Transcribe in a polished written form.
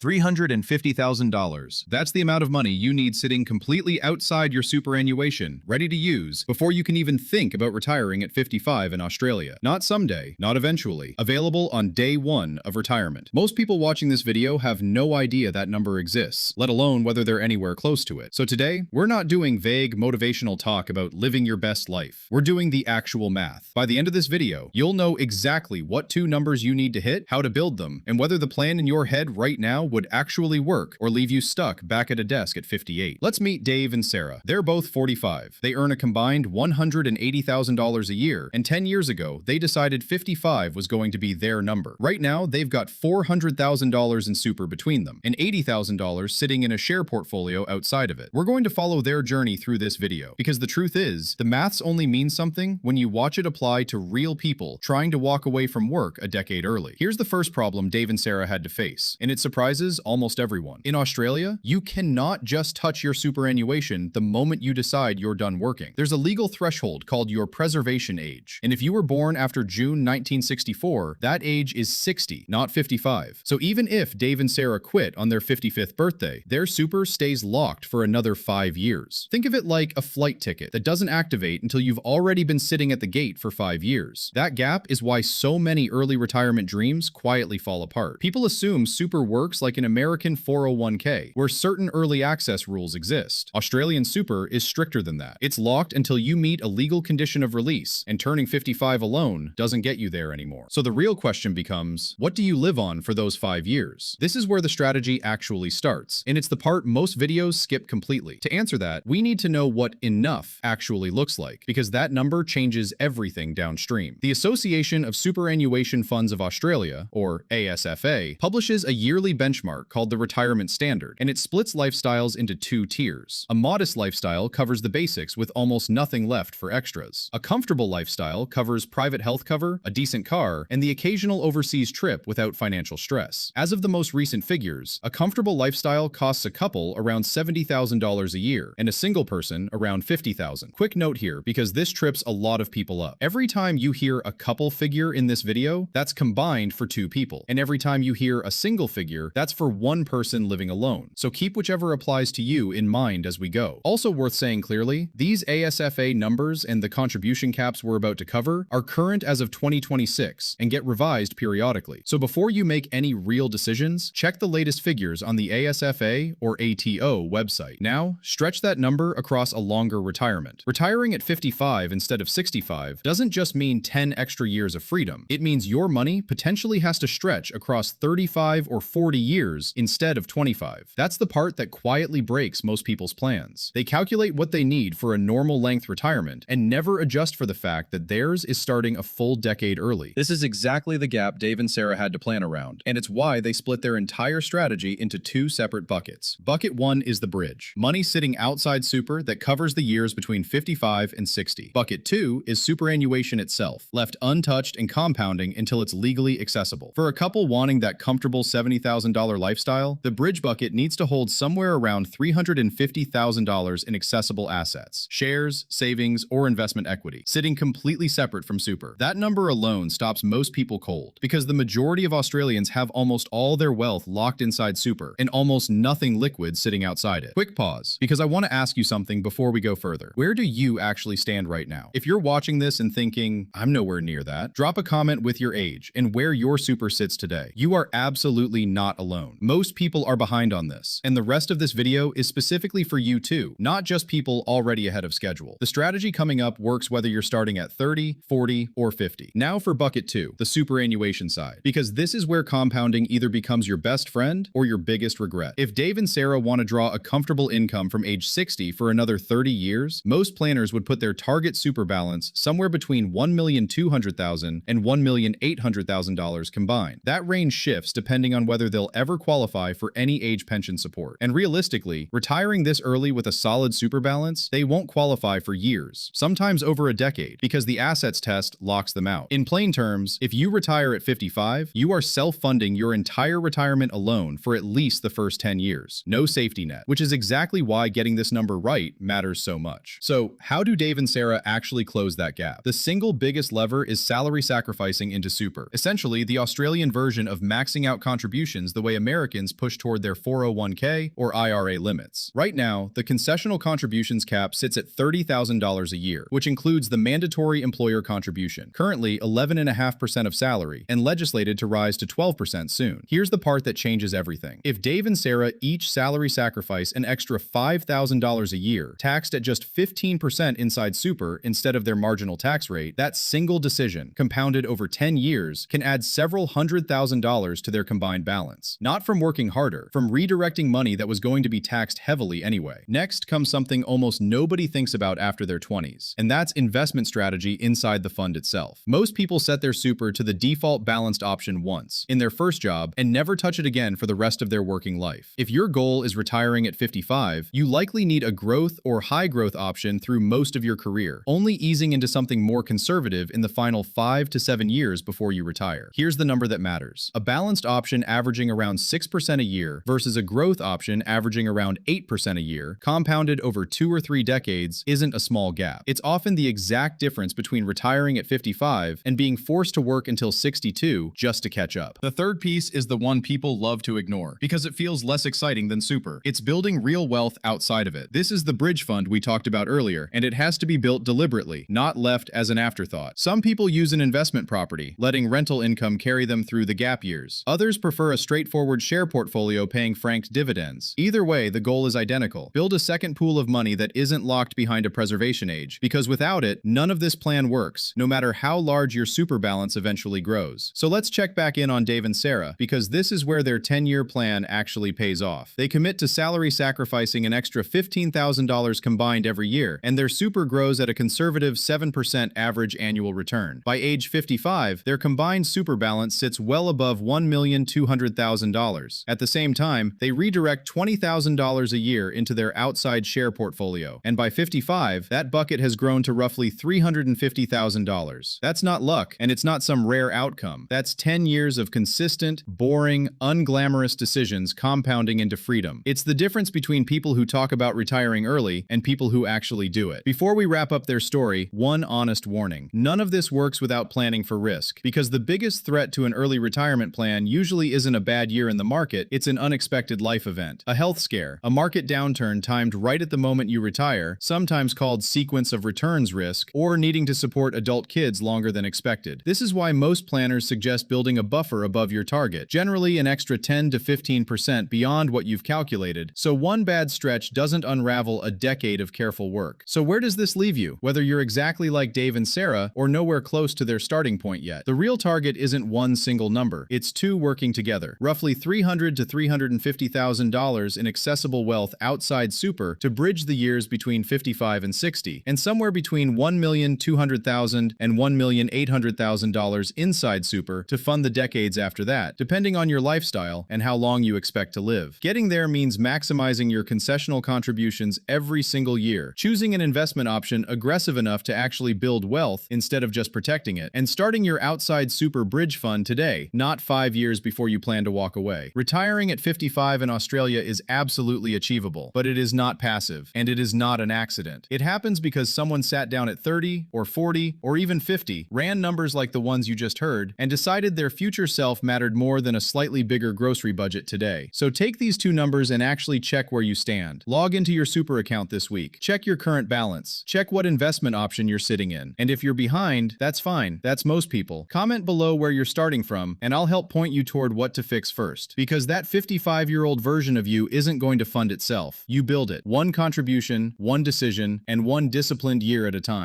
$350,000. That's the amount of money you need sitting completely outside your superannuation, ready to use, before you can even think about retiring at 55 in Australia. Not someday, not eventually. Available on day one of retirement. Most people watching this video have no idea that number exists, let alone whether they're anywhere close to it. So today, we're not doing vague motivational talk about living your best life. We're doing the actual math. By the end of this video, you'll know exactly what two numbers you need to hit, how to build them, and whether the plan in your head right now would actually work or leave you stuck back at a desk at 58. Let's meet Dave and Sarah. They're both 45. They earn a combined $180,000 a year, and 10 years ago, they decided 55 was going to be their number. Right now, they've got $400,000 in super between them, and $80,000 sitting in a share portfolio outside of it. We're going to follow their journey through this video, because the truth is, the maths only mean something when you watch it apply to real people trying to walk away from work a decade early. Here's the first problem Dave and Sarah had to face, and it surprises almost everyone. In Australia, you cannot just touch your superannuation the moment you decide you're done working. There's a legal threshold called your preservation age, and if you were born after June 1964, that age is 60, not 55. So even if Dave and Sarah quit on their 55th birthday, their super stays locked for another 5 years. Think of it like a flight ticket that doesn't activate until you've already been sitting at the gate for 5 years. That gap is why so many early retirement dreams quietly fall apart. People assume super works like an American 401k, where certain early access rules exist. Australian super is stricter than that. It's locked until you meet a legal condition of release, and turning 55 alone doesn't get you there anymore. So the real question becomes, what do you live on for those 5 years? This is where the strategy actually starts, and it's the part most videos skip completely. To answer that, we need to know what enough actually looks like, because that number changes everything downstream. The Association of Superannuation Funds of Australia, or ASFA, publishes a yearly benchmark called the Retirement Standard, and it splits lifestyles into two tiers. A modest lifestyle covers the basics with almost nothing left for extras. A comfortable lifestyle covers private health cover, a decent car, and the occasional overseas trip without financial stress. As of the most recent figures, a comfortable lifestyle costs a couple around $70,000 a year, and a single person around $50,000. Quick note here, because this trips a lot of people up. Every time you hear a couple figure in this video, that's combined for two people. And every time you hear a single figure, that's for one person living alone. So keep whichever applies to you in mind as we go. Also worth saying clearly, these ASFA numbers and the contribution caps we're about to cover are current as of 2026 and get revised periodically. So before you make any real decisions, check the latest figures on the ASFA or ATO website. Now, stretch that number across a longer retirement. Retiring at 55 instead of 65 doesn't just mean 10 extra years of freedom. It means your money potentially has to stretch across 35 or 40 years instead of 25. That's the part that quietly breaks most people's plans. They calculate what they need for a normal length retirement and never adjust for the fact that theirs is starting a full decade early. This is exactly the gap Dave and Sarah had to plan around, and it's why they split their entire strategy into two separate buckets. Bucket 1 is the bridge, money sitting outside super that covers the years between 55 and 60. Bucket 2 is superannuation itself, left untouched and compounding until it's legally accessible. For a couple wanting that comfortable $70,000 lifestyle, the bridge bucket needs to hold somewhere around $350,000 in accessible assets, shares, savings, or investment equity, sitting completely separate from super. That number alone stops most people cold, because the majority of Australians have almost all their wealth locked inside super and almost nothing liquid sitting outside it. Quick pause, because I want to ask you something before we go further. Where do you actually stand right now? If you're watching this and thinking, I'm nowhere near that, drop a comment with your age and where your super sits today. You are absolutely not alone. Most people are behind on this, and the rest of this video is specifically for you too, not just people already ahead of schedule. The strategy coming up works whether you're starting at 30, 40, or 50. Now for bucket 2, the superannuation side, because this is where compounding either becomes your best friend or your biggest regret. If Dave and Sarah want to draw a comfortable income from age 60 for another 30 years, most planners would put their target super balance somewhere between $1,200,000 and $1,800,000 combined. That range shifts depending on whether they'll ever qualify for any age pension support. And realistically, retiring this early with a solid super balance, they won't qualify for years, sometimes over a decade, because the assets test locks them out. In plain terms, if you retire at 55, you are self-funding your entire retirement alone for at least the first 10 years. No safety net, which is exactly why getting this number right matters so much. So how do Dave and Sarah actually close that gap? The single biggest lever is salary sacrificing into super, essentially the Australian version of maxing out contributions the way way Americans push toward their 401k or IRA limits. Right now, the concessional contributions cap sits at $30,000 a year, which includes the mandatory employer contribution, currently 11.5% of salary, and legislated to rise to 12% soon. Here's the part that changes everything. If Dave and Sarah each salary sacrifice an extra $5,000 a year, taxed at just 15% inside Super instead of their marginal tax rate, that single decision, compounded over 10 years, can add several $100,000 to their combined balance. Not from working harder, from redirecting money that was going to be taxed heavily anyway. Next comes something almost nobody thinks about after their 20s, and that's investment strategy inside the fund itself. Most people set their Super to the default balanced option once, in their first job, and never touch it again for the rest of their working life. If your goal is retiring at 55, you likely need a growth or high growth option through most of your career, only easing into something more conservative in the final 5 to 7 years before you retire. Here's the number that matters. A balanced option averaging around 6% a year versus a growth option averaging around 8% a year, compounded over 2 or 3 decades, isn't a small gap. It's often the exact difference between retiring at 55 and being forced to work until 62 just to catch up. The third piece is the one people love to ignore because it feels less exciting than Super. It's building real wealth outside of it. This is the bridge fund we talked about earlier, and it has to be built deliberately, not left as an afterthought. Some people use an investment property, letting rental income carry them through the gap years. Others prefer a straightforward share portfolio paying franked dividends. Either way, the goal is identical. Build a second pool of money that isn't locked behind a preservation age, because without it, none of this plan works, no matter how large your Super balance eventually grows. So let's check back in on Dave and Sarah, because this is where their 10-year plan actually pays off. They commit to salary sacrificing an extra $15,000 combined every year, and their Super grows at a conservative 7% average annual return. By age 55, their combined Super balance sits well above $1,200,000. At the same time, they redirect $20,000 a year into their outside share portfolio, and by 55, that bucket has grown to roughly $350,000. That's not luck, and it's not some rare outcome. That's 10 years of consistent, boring, unglamorous decisions compounding into freedom. It's the difference between people who talk about retiring early and people who actually do it. Before we wrap up their story, one honest warning. None of this works without planning for risk, because the biggest threat to an early retirement plan usually isn't a bad year in the market, it's an unexpected life event. A health scare, a market downturn timed right at the moment you retire, sometimes called sequence of returns risk, or needing to support adult kids longer than expected. This is why most planners suggest building a buffer above your target, generally an extra 10 to 15% beyond what you've calculated, so one bad stretch doesn't unravel a decade of careful work. So where does this leave you? Whether you're exactly like Dave and Sarah or nowhere close to their starting point yet, the real target isn't one single number, it's two working together. Roughly $300,000 to $350,000 in accessible wealth outside Super to bridge the years between 55 and 60, and somewhere between $1,200,000 and $1,800,000 inside Super to fund the decades after that, depending on your lifestyle and how long you expect to live. Getting there means maximizing your concessional contributions every single year, choosing an investment option aggressive enough to actually build wealth instead of just protecting it, and starting your outside Super bridge fund today, not 5 years before you plan to walk away. Retiring at 55 in Australia is absolutely achievable, but it is not passive, and it is not an accident. It happens because someone sat down at 30 or 40 or even 50, ran numbers like the ones you just heard, and decided their future self mattered more than a slightly bigger grocery budget today. So take these two numbers and actually check where you stand. Log into your Super account this week. Check your current balance. Check what investment option you're sitting in. And if you're behind, that's fine. That's most people. Comment below where you're starting from, and I'll help point you toward what to fix first. Because that 55-year-old version of you isn't going to fund itself. You build it. One contribution, one decision, and one disciplined year at a time.